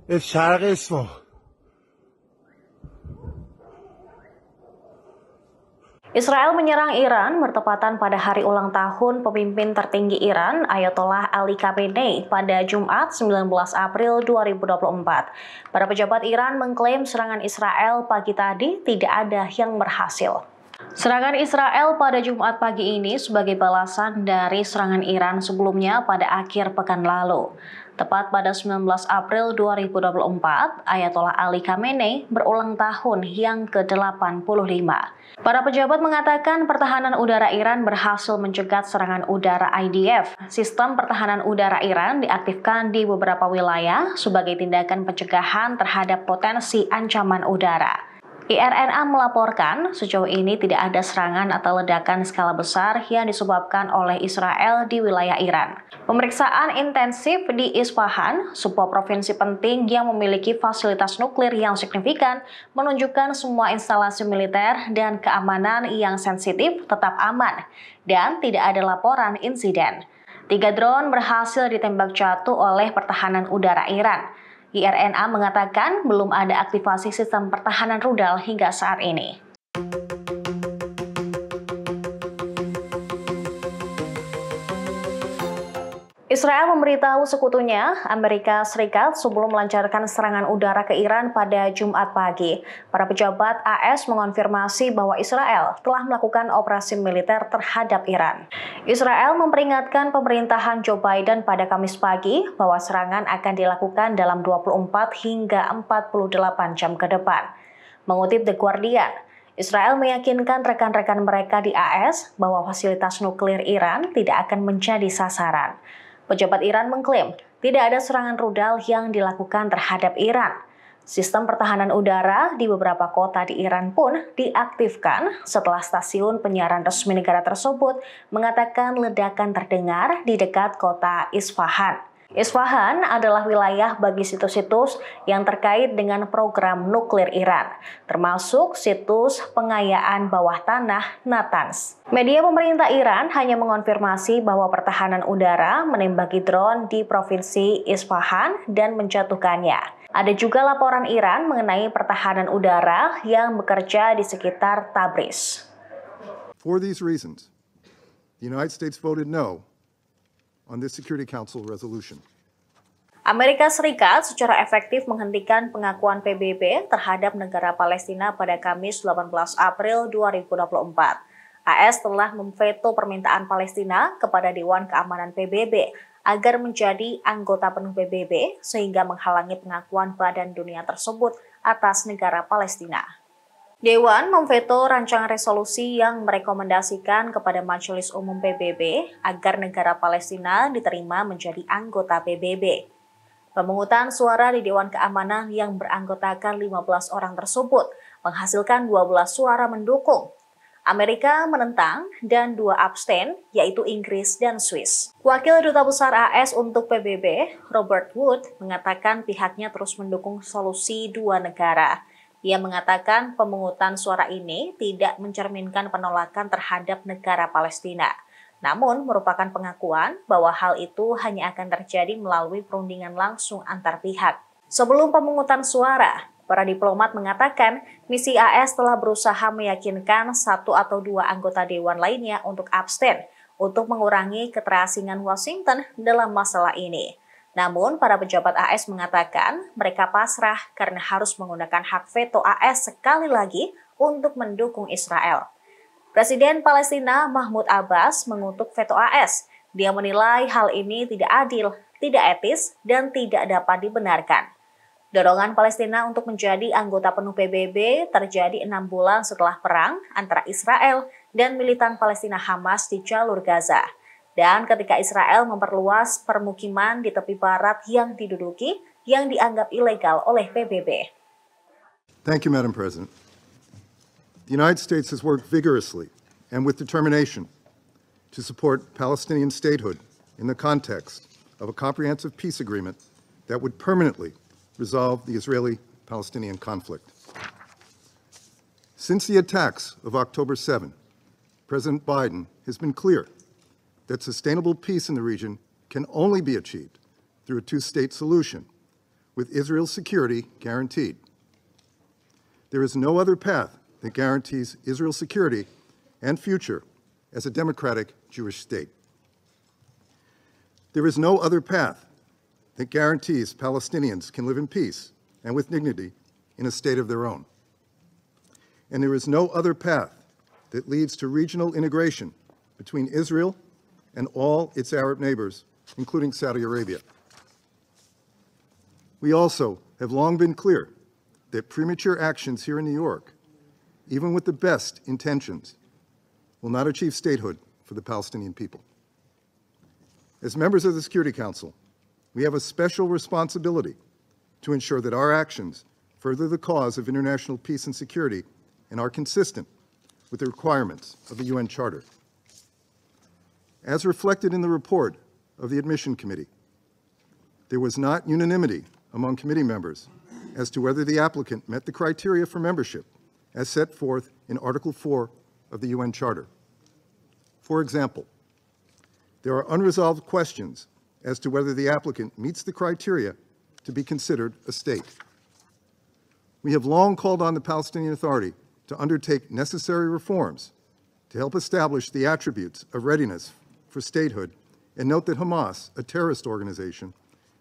شرق اصفهان. Israel menyerang Iran bertepatan pada hari ulang tahun pemimpin tertinggi Iran, Ayatollah Ali Khamenei, pada Jumat 19 April 2024. Para pejabat Iran mengklaim serangan Israel pagi tadi tidak ada yang berhasil. Serangan Israel pada Jumat pagi ini sebagai balasan dari serangan Iran sebelumnya pada akhir pekan lalu. Tepat pada 19 April 2024, Ayatollah Ali Khamenei berulang tahun yang ke-85. Para pejabat mengatakan pertahanan udara Iran berhasil mencegat serangan udara IDF. Sistem pertahanan udara Iran diaktifkan di beberapa wilayah sebagai tindakan pencegahan terhadap potensi ancaman udara. IRNA melaporkan sejauh ini tidak ada serangan atau ledakan skala besar yang disebabkan oleh Israel di wilayah Iran. Pemeriksaan intensif di Isfahan, sebuah provinsi penting yang memiliki fasilitas nuklir yang signifikan, menunjukkan semua instalasi militer dan keamanan yang sensitif tetap aman dan tidak ada laporan insiden. 3 drone berhasil ditembak jatuh oleh pertahanan udara Iran. IRNA mengatakan belum ada aktivasi sistem pertahanan rudal hingga saat ini. Israel memberitahu sekutunya, Amerika Serikat, sebelum melancarkan serangan udara ke Iran pada Jumat pagi. Para pejabat AS mengonfirmasi bahwa Israel telah melakukan operasi militer terhadap Iran. Israel memperingatkan pemerintahan Joe Biden pada Kamis pagi bahwa serangan akan dilakukan dalam 24 hingga 48 jam ke depan. Mengutip The Guardian, Israel meyakinkan rekan-rekan mereka di AS bahwa fasilitas nuklir Iran tidak akan menjadi sasaran. Pejabat Iran mengklaim tidak ada serangan rudal yang dilakukan terhadap Iran. Sistem pertahanan udara di beberapa kota di Iran pun diaktifkan setelah stasiun penyiaran resmi negara tersebut mengatakan ledakan terdengar di dekat kota Isfahan. Isfahan adalah wilayah bagi situs-situs yang terkait dengan program nuklir Iran, termasuk situs pengayaan bawah tanah Natanz. Media pemerintah Iran hanya mengonfirmasi bahwa pertahanan udara menembaki drone di provinsi Isfahan dan menjatuhkannya. Ada juga laporan Iran mengenai pertahanan udara yang bekerja di sekitar Tabriz. For these reasons, the United States voted no on this Security Council resolution. Amerika Serikat secara efektif menghentikan pengakuan PBB terhadap negara Palestina pada Kamis 18 April 2024. AS telah memveto permintaan Palestina kepada Dewan Keamanan PBB agar menjadi anggota penuh PBB sehingga menghalangi pengakuan badan dunia tersebut atas negara Palestina. Dewan memveto rancangan resolusi yang merekomendasikan kepada Majelis Umum PBB agar negara Palestina diterima menjadi anggota PBB. Pemungutan suara di Dewan Keamanan yang beranggotakan 15 orang tersebut menghasilkan 12 suara mendukung. Amerika menentang dan 2 abstain, yaitu Inggris dan Swiss. Wakil Duta Besar AS untuk PBB, Robert Wood, mengatakan pihaknya terus mendukung solusi 2 negara. Ia mengatakan pemungutan suara ini tidak mencerminkan penolakan terhadap negara Palestina, namun merupakan pengakuan bahwa hal itu hanya akan terjadi melalui perundingan langsung antar pihak. Sebelum pemungutan suara, para diplomat mengatakan misi AS telah berusaha meyakinkan 1 atau 2 anggota dewan lainnya untuk abstain untuk mengurangi keterasingan Washington dalam masalah ini. Namun, para pejabat AS mengatakan mereka pasrah karena harus menggunakan hak veto AS sekali lagi untuk mendukung Israel. Presiden Palestina Mahmud Abbas mengutuk veto AS. Dia menilai hal ini tidak adil, tidak etis, dan tidak dapat dibenarkan. Dorongan Palestina untuk menjadi anggota penuh PBB terjadi 6 bulan setelah perang antara Israel dan militan Palestina Hamas di jalur Gaza. Dan ketika Israel memperluas permukiman di tepi barat yang diduduki yang dianggap ilegal oleh PBB. Thank you, Madam President. The United States has worked vigorously and with determination to support Palestinian statehood in the context of a comprehensive peace agreement that would permanently resolve the Israeli-Palestinian conflict. Since the attacks of October 7, President Biden has been clear that sustainable peace in the region can only be achieved through a two-state solution, with Israel's security guaranteed. There is no other path that guarantees Israel's security and future as a democratic Jewish state. There is no other path that guarantees Palestinians can live in peace and with dignity in a state of their own. And there is no other path that leads to regional integration between Israel and all its Arab neighbors, including Saudi Arabia. We also have long been clear that premature actions here in New York, even with the best intentions, will not achieve statehood for the Palestinian people. As members of the Security Council, we have a special responsibility to ensure that our actions further the cause of international peace and security and are consistent with the requirements of the UN Charter. As reflected in the report of the Admission Committee, there was not unanimity among committee members as to whether the applicant met the criteria for membership as set forth in Article 4 of the UN Charter. For example, there are unresolved questions as to whether the applicant meets the criteria to be considered a state. We have long called on the Palestinian Authority to undertake necessary reforms to help establish the attributes of readiness for statehood, and note that Hamas, a terrorist organization,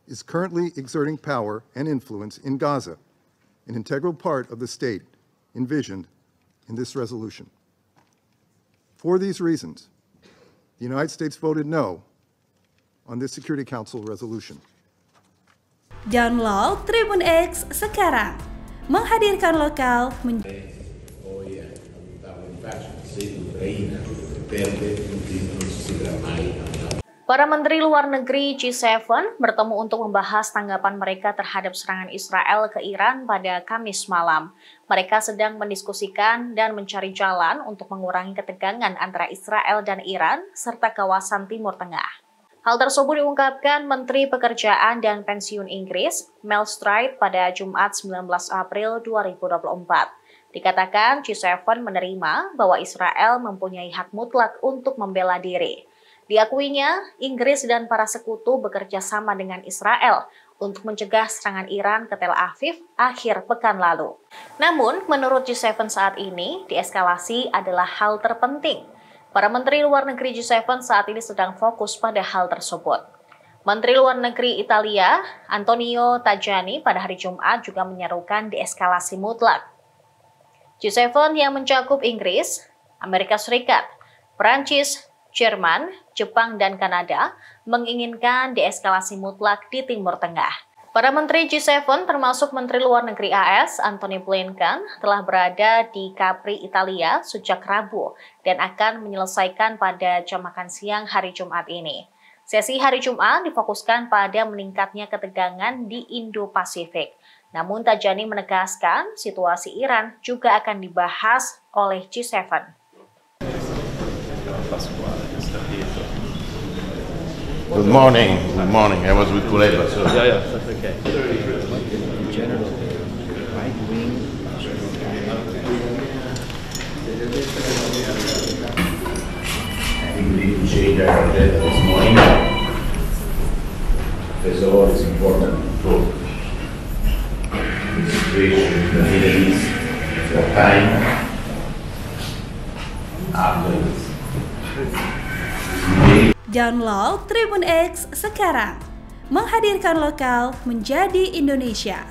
is currently exerting power and influence in Gaza, an integral part of the state envisioned in this resolution. For these reasons, the United States voted no on this Security Council resolution. Download Tribun X sekarang, menghadirkan lokal Para Menteri Luar Negeri G7 bertemu untuk membahas tanggapan mereka terhadap serangan Israel ke Iran pada Kamis malam. Mereka sedang mendiskusikan dan mencari jalan untuk mengurangi ketegangan antara Israel dan Iran serta kawasan Timur Tengah. Hal tersebut diungkapkan Menteri Pekerjaan dan Pensiun Inggris, Mel Stride, pada Jumat 19 April 2024. Dikatakan G7 menerima bahwa Israel mempunyai hak mutlak untuk membela diri. Diakuinya, Inggris dan para sekutu bekerja sama dengan Israel untuk mencegah serangan Iran ke Tel Aviv akhir pekan lalu. Namun, menurut G7 saat ini, deeskalasi adalah hal terpenting. Para Menteri Luar Negeri G7 saat ini sedang fokus pada hal tersebut. Menteri Luar Negeri Italia, Antonio Tajani, pada hari Jumat juga menyerukan deeskalasi mutlak. G7 yang mencakup Inggris, Amerika Serikat, Perancis, Jerman, Jepang, dan Kanada menginginkan deeskalasi mutlak di Timur Tengah. Para Menteri G7 termasuk Menteri Luar Negeri AS, Antony Blinken, telah berada di Capri, Italia sejak Rabu dan akan menyelesaikan pada jam makan siang hari Jumat ini. Sesi hari Jumat difokuskan pada meningkatnya ketegangan di Indo-Pasifik. Namun Tajani menegaskan situasi Iran juga akan dibahas oleh G7. Good morning. Good morning. I was with Kuleba, so. Yeah, that's okay. In general, right wing. I think we need to change our agenda this morning. First of all, it's important to talk the situation in the Middle East, the time after this. Download Tribun X sekarang, menghadirkan lokal menjadi Indonesia.